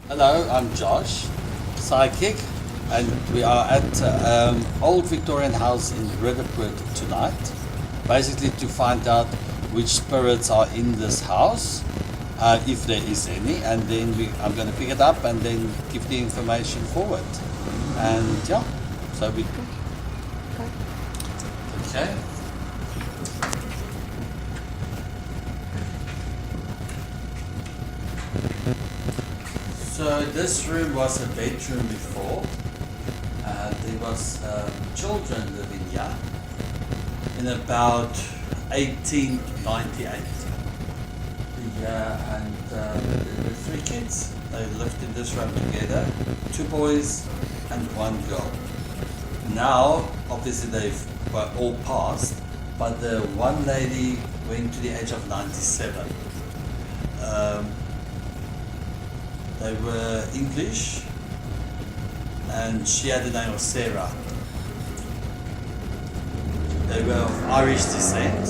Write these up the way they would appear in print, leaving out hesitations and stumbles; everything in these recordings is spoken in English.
Hello, I'm Josh, psychic, and we are at Old Victorian House in Rudderport tonight, basically to find out which spirits are in this house, if there is any, and then I'm going to pick it up and then give the information forward. And yeah, so we. Okay. So this room was a bedroom before. There was children living here in about 1898. Yeah, and there were three kids. They lived in this room together, two boys and one girl. Now, obviously they've all passed, but the one lady went to the age of 97. They were English, and she had the name of Sarah. They were of Irish descent.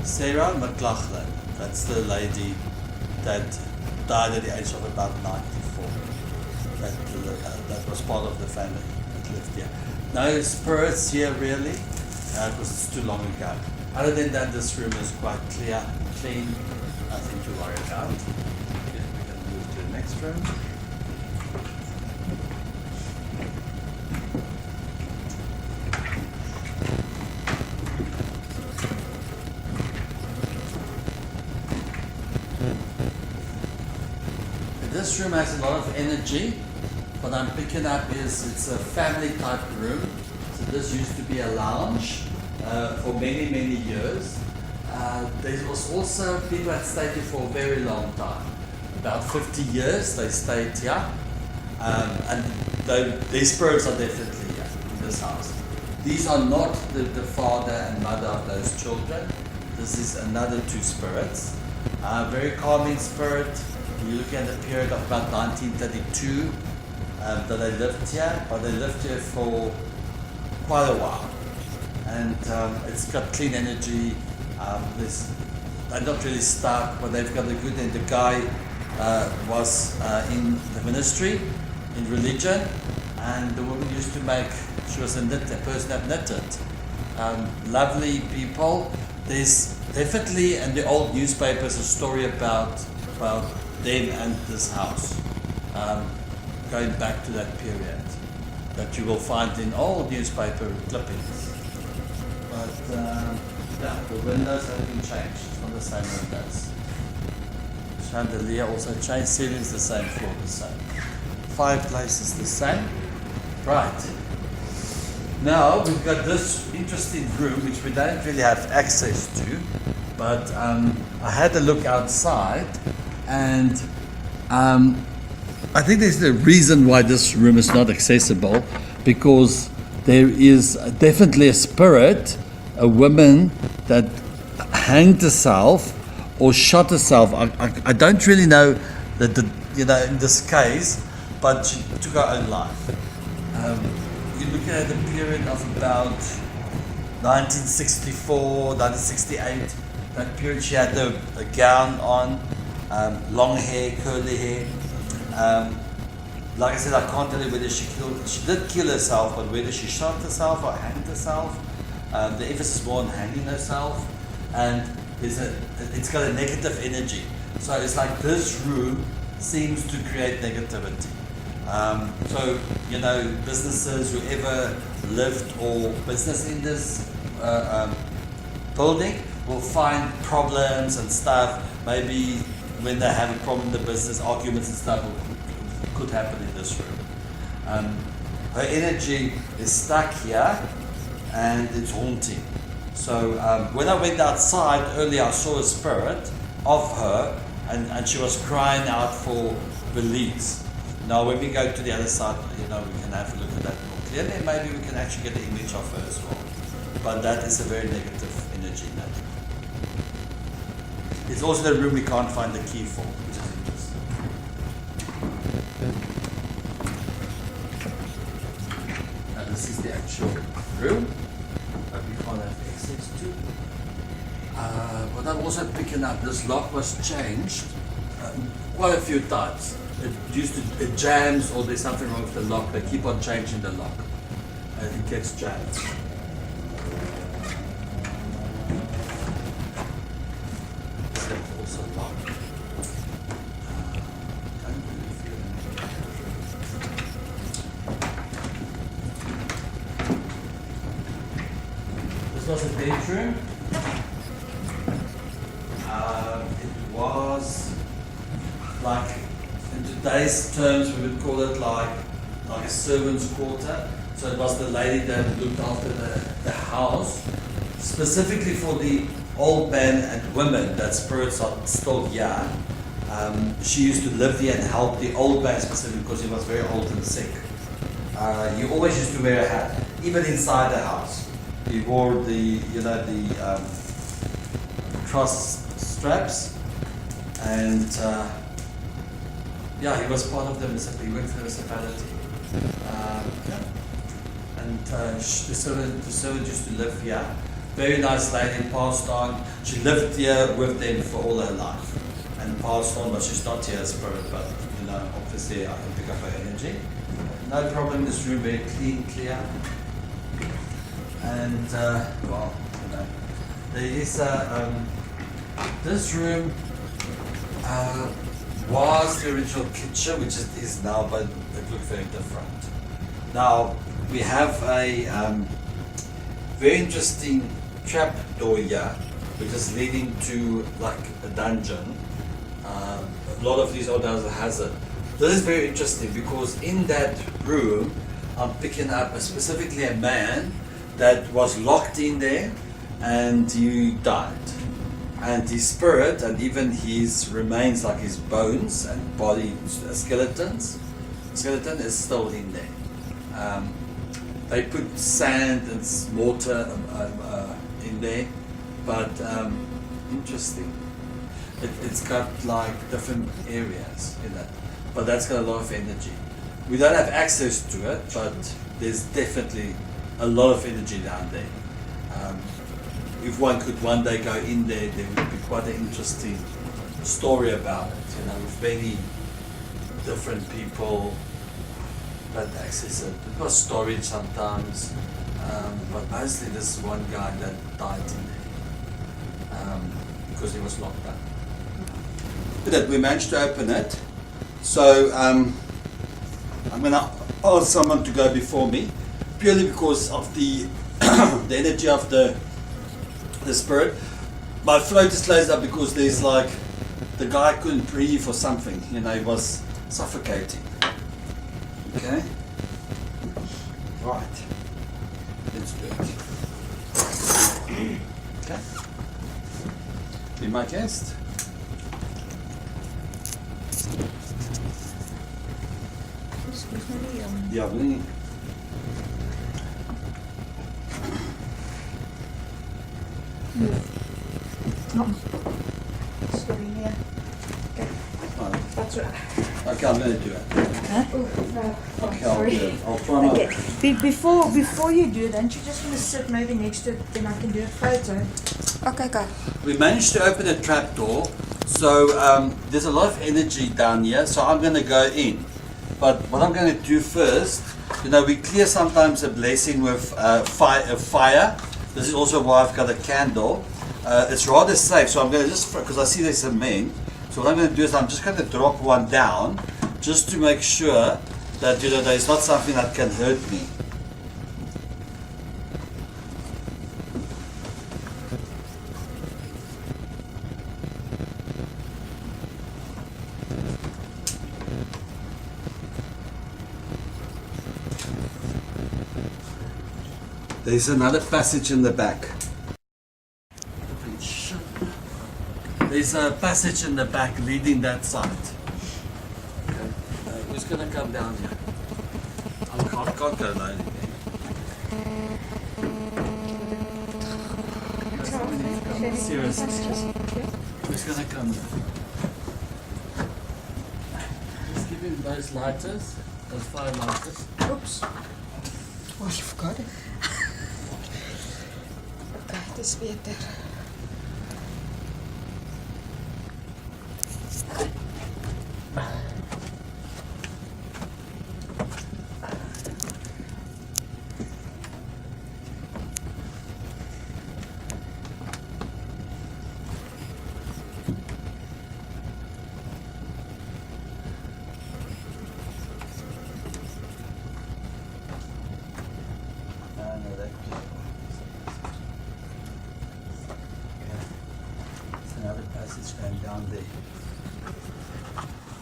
Sarah McLaughlin, that's the lady that died at the age of about 94. That was part of the family that lived here. No spirits here really, because it's too long ago. Other than that, this room is quite clean. Nothing to worry about. Okay, we can move to the next room. This room has a lot of energy. What I'm picking up is it's a family type room. So this used to be a lounge for many years. There was also people that stayed here for a very long time. About 50 years they stayed here. And these spirits are definitely here in this house. These are not the father and mother of those children. This is another two spirits. Very calming spirit. You're looking at a period of about 1932 that they lived here, but they lived here for quite a while. And it's got clean energy. They're not really stuck, but they've got a good end. The guy was in the ministry, in religion, and the woman used to make, she was a person that knitted. Lovely people. There's definitely in the old newspapers a story about them and this house, going back to that period, that you will find in old newspaper clippings. But yeah, the windows have been changed. It's not the same windows. Chandelier also changed. Ceiling's the same, floor the same. Fireplace is the same. Right. Now we've got this interesting room which we don't really have access to, but I had a look outside, and I think there's the reason why this room is not accessible, because there is definitely a spirit, a woman that hanged herself or shot herself. I don't really know that in this case, but she took her own life. You're looking at a period of about 1964, 1968. That period she had a gown on, long hair, curly hair. Like I said, I can't tell you whether she did kill herself, but whether she shot herself or hanged herself. The emphasis is more on hanging herself, and it's got a negative energy. So it's like this room seems to create negativity. So, businesses, whoever lived or business in this building will find problems and stuff. Maybe when they have a problem in the business, arguments and stuff could happen in this room. Her energy is stuck here, and it's haunting. So when I went outside earlier, I saw a spirit of her, and she was crying out for release. Now when we go to the other side, we can have a look at that more clearly, and maybe we can actually get an image of her as well. But that is a very negative energy in that room. It's also the room we can't find the key for, which is interesting. Now this is the actual room that we can't have access to. What I'm also picking up, this lock was changed quite a few times. It jams, or there's something wrong with the lock. They keep on changing the lock. It gets jammed. It's also locked. This was a bedroom. It was like, in today's terms, we would call it like a servant's quarter. So it was the lady that looked after the house, specifically for the old men and women that spirits are still here. She used to live here and help the old man specifically because he was very old and sick. He always used to wear a hat, even inside the house. He wore the cross straps, and yeah, he was part of the municipality. He worked for the municipality. And the servant used to live here. Very nice lady, passed on. She lived here with them for all her life and passed on, but she's not here as spirit, but obviously I can pick up her energy. No problem in this room, very clean, clear. And there is this room was the original kitchen, which it is now, but it looks very different. Now we have a very interesting trap door here, which is leading to like a dungeon. A lot of these old houses has it. This is very interesting because in that room, I'm picking up specifically a man that was locked in there, and he died. And his spirit and even his remains, like his bones and body skeleton is still in there. They put sand and mortar in there, but interesting. It's got like different areas in it, but that's got a lot of energy. We don't have access to it, but there's definitely a lot of energy down there. If one could one day go in there, there would be quite an interesting story about it, with many different people that access it. It was storage sometimes, but mostly this one guy that died in there because he was locked up. But we managed to open it, so I'm going to ask someone to go before me, purely because of the the energy of the spirit. My throat is closed up because there's like the guy couldn't breathe or something, he was suffocating. Okay, right, let's do it. Okay, be my guest. Yeah, really. Sorry, yeah. Okay. That's right. Okay, I'm going to do it. Huh? Okay, sorry. I'll do it. I'll try my Okay. Before you do it, don't you just want to sit maybe next to it, then I can do a photo. Okay, go. We managed to open a trap door, so there's a lot of energy down here, so I'm going to go in. But what I'm going to do first, we clear sometimes a blessing with fire. This is also why I've got a candle. It's rather safe, so I'm going to just, because I see there's some men, so what I'm going to do is I'm just going to drop one down, just to make sure that there's not something that can hurt me. There's another passage in the back. There's a passage in the back leading that side. Okay. Who's going to come down here? I can't go alone again. Seriously. Who's going to come down? Just give him those lighters, those fire lighters. Oops. Oh, you forgot it. Okay, dis beter.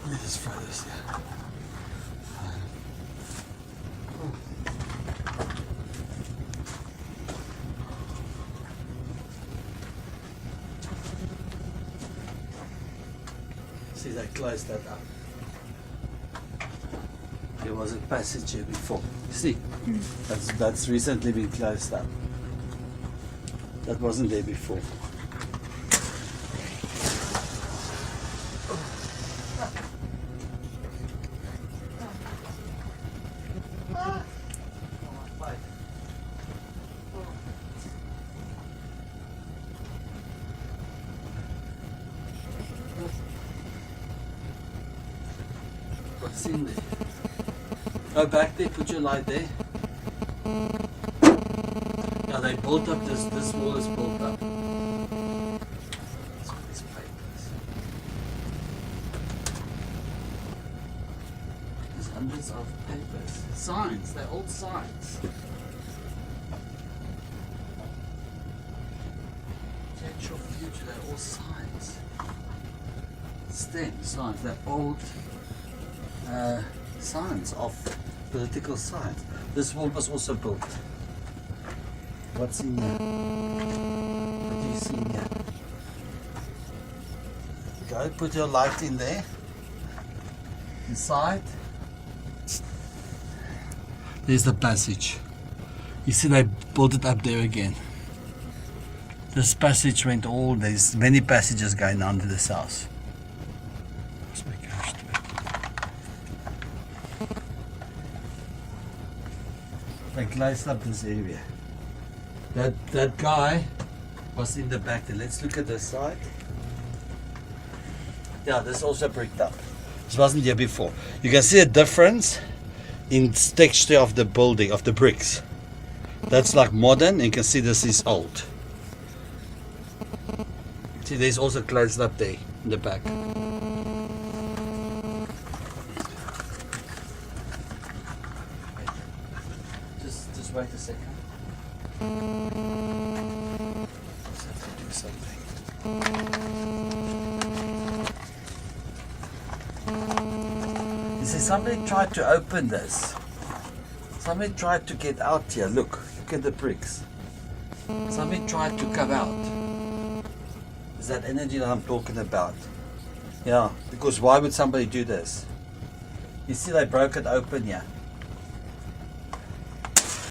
Let me just try this here. See, they closed that up. There was a passage here before. You see, that's recently been closed up. That wasn't there before. What's in there? Go back there, put your light there. Yeah, they built up this wall is built up. These papers. There's hundreds of papers. Signs, they're old signs. Check your future, they're all signs. STEM signs, they're old signs of political science. This wall was also built. What's in here? What do you see in here? Go put your light in there. Inside. There's the passage. You see they built it up there again. This passage went all, there's many passages going under this house. They closed up this area. That guy was in the back there. Let's look at this side. Yeah, this also bricked up. This wasn't here before. You can see a difference in texture of the building, of the bricks. That's like modern, and you can see this is old. See, there's also closed up there in the back. Just wait a second. Just have to do something. You see, somebody tried to open this. Somebody tried to get out here. Look at the bricks. Somebody tried to come out. Is that energy that I'm talking about? Yeah, because why would somebody do this? You see, they broke it open here.